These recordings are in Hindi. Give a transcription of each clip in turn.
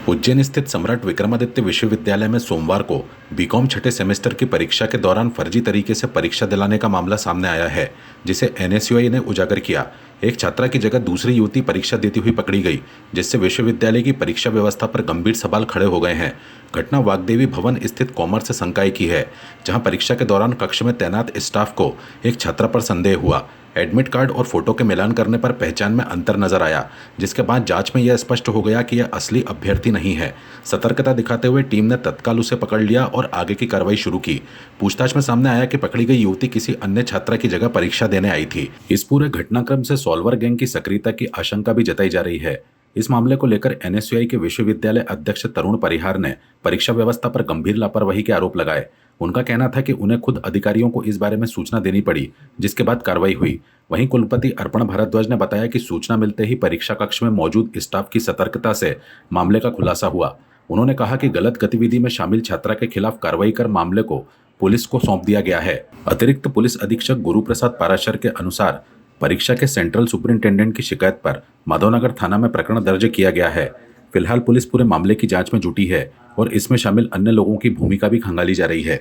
उज्जैन स्थित सम्राट विक्रमादित्य विश्वविद्यालय में सोमवार को बीकॉम छठे सेमेस्टर की परीक्षा के दौरान फर्जी तरीके से परीक्षा दिलाने का मामला सामने आया है, जिसे एनएसयूआई ने उजागर किया। एक छात्रा की जगह दूसरी युवती परीक्षा देती हुई पकड़ी गई, जिससे विश्वविद्यालय की परीक्षा व्यवस्था पर गंभीर सवाल खड़े हो गए हैं। घटना वाग्देवी भवन स्थित कॉमर्स संकाय की है, जहां परीक्षा के दौरान कक्ष में तैनात स्टाफ को एक छात्रा पर संदेह हुआ। एडमिट कार्ड और फोटो के मिलान करने पर पहचान में अंतर नजर आया, जिसके बाद जांच में यह स्पष्ट हो गया कि यह असली अभ्यर्थी नहीं है। सतर्कता दिखाते हुए टीम ने तत्काल उसे पकड़ लिया और आगे की कार्रवाई शुरू की। पूछताछ में सामने आया कि पकड़ी गई युवती किसी अन्य छात्रा की जगह परीक्षा देने आई थी। इस पूरे घटनाक्रम से सॉल्वर गैंग की सक्रियता की आशंका भी जताई जा रही है। इस मामले को लेकर एनएसयूआई के विश्वविद्यालय अध्यक्ष तरुण परिहार ने परीक्षा व्यवस्था पर गंभीर लापरवाही के आरोप लगाए। उनका कहना था कि उन्हें खुद अधिकारियों को इस बारे में सूचना देनी पड़ी, जिसके बाद कार्रवाई हुई। वहीं कुलपति अर्पण भारद्वाज ने बताया कि सूचना मिलते ही परीक्षा कक्ष में मौजूद स्टाफ की सतर्कता से मामले का खुलासा हुआ। उन्होंने कहा कि गलत गतिविधि में शामिल छात्रा के खिलाफ कार्रवाई कर मामले को पुलिस को सौंप दिया गया है। अतिरिक्त पुलिस अधीक्षक गुरु प्रसाद पाराशर के अनुसार परीक्षा के सेंट्रल सुपरिंटेंडेंट की शिकायत पर माधवनगर थाना में प्रकरण दर्ज किया गया है। फिलहाल पुलिस पूरे मामले की जांच में जुटी है और इसमें शामिल अन्य लोगों की भूमिका भी खंगाली जा रही है।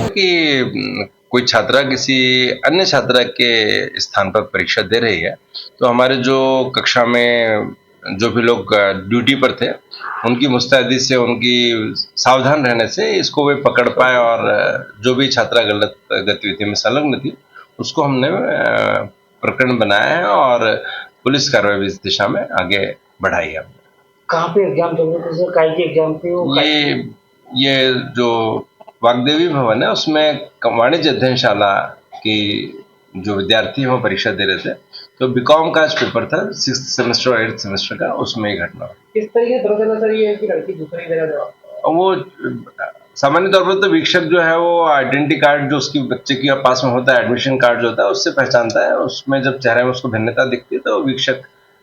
कि कोई छात्रा किसी अन्य छात्रा के स्थान पर परीक्षा दे रही है, तो हमारे जो कक्षा में जो भी लोग ड्यूटी पर थे, उनकी मुस्तैदी से, उनकी सावधान रहने से इसको वे पकड़ पाए और जो भी छात्रा गलत गतिविधि में संलग्न थी, उसको हमने प्रकरण बनाया है और पुलिस कार्रवाई भी इस दिशा में आगे बढ़ाई है। कहाँ पे एग्जाम चल रहे थे? काय के एग्जाम पे? ये जो वाग्देवी भवन है, उसमें वाणिज्य अध्ययनशाला की जो विद्यार्थी हैं वो परीक्षा दे रहे थे, तो बीकॉम का पेपर था 6th सेमेस्टर और 8th सेमेस्टर का, उसमें ये घटना। किस तरीके से पता चला सर ये कि लड़की दूसरी जगह जवाब? वो सामान्य तौर पर तो वीक्षक जो है वो आइडेंटिटी कार्ड जो उसकी बच्चे के पास में होता है, एडमिशन कार्ड जो होता है, उससे पहचानता है। उसमें जब चेहरे में उसको भिन्नता दिखती है तो वीक्षक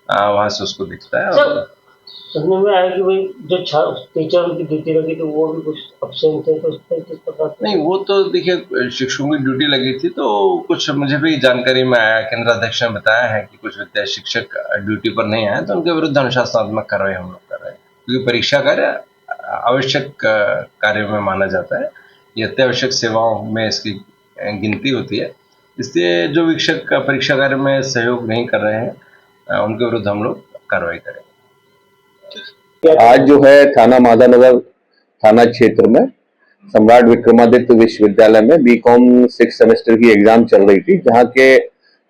वहां से उसको दिखता है। और सुनने में आया कि भाई जो टीचर उनकी ड्यूटी लगी तो वो भी कुछ अब्सेंट थे, तो इस पर किस प्रकार? नहीं, वो तो देखिए शिक्षकों की ड्यूटी लगी थी, तो कुछ मुझे भी जानकारी में आया, केंद्राध्यक्ष ने बताया है कि कुछ विद्या शिक्षक ड्यूटी पर नहीं आए, तो उनके विरुद्ध अनुशासनात्मक कार्रवाई हम लोग कर रहे हैं, क्योंकि परीक्षा कार्य आवश्यक कार्य में माना जाता है। ये अत्यावश्यक सेवाओं में इसकी गिनती होती है, इसलिए जो वीक्षक परीक्षा कार्य में सहयोग नहीं कर रहे हैं उनके विरुद्ध हम लोग कार्रवाई करेंगे। आज जो है थाना माधवनगर थाना क्षेत्र में सम्राट विक्रमादित्य विश्वविद्यालय में बीकॉम 6th सेमेस्टर की एग्जाम चल रही थी, जहां के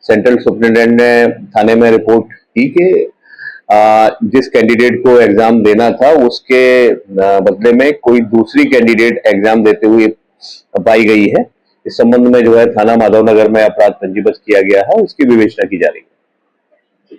सेंट्रल सुपरिटेंडेंट ने थाने में रिपोर्ट की कि जिस कैंडिडेट को एग्जाम देना था उसके बदले में कोई दूसरी कैंडिडेट एग्जाम देते हुए पाई गई है। इस संबंध में जो है थाना माधवनगर में अपराध पंजीबद्ध किया गया है, उसकी विवेचना की जा रही है।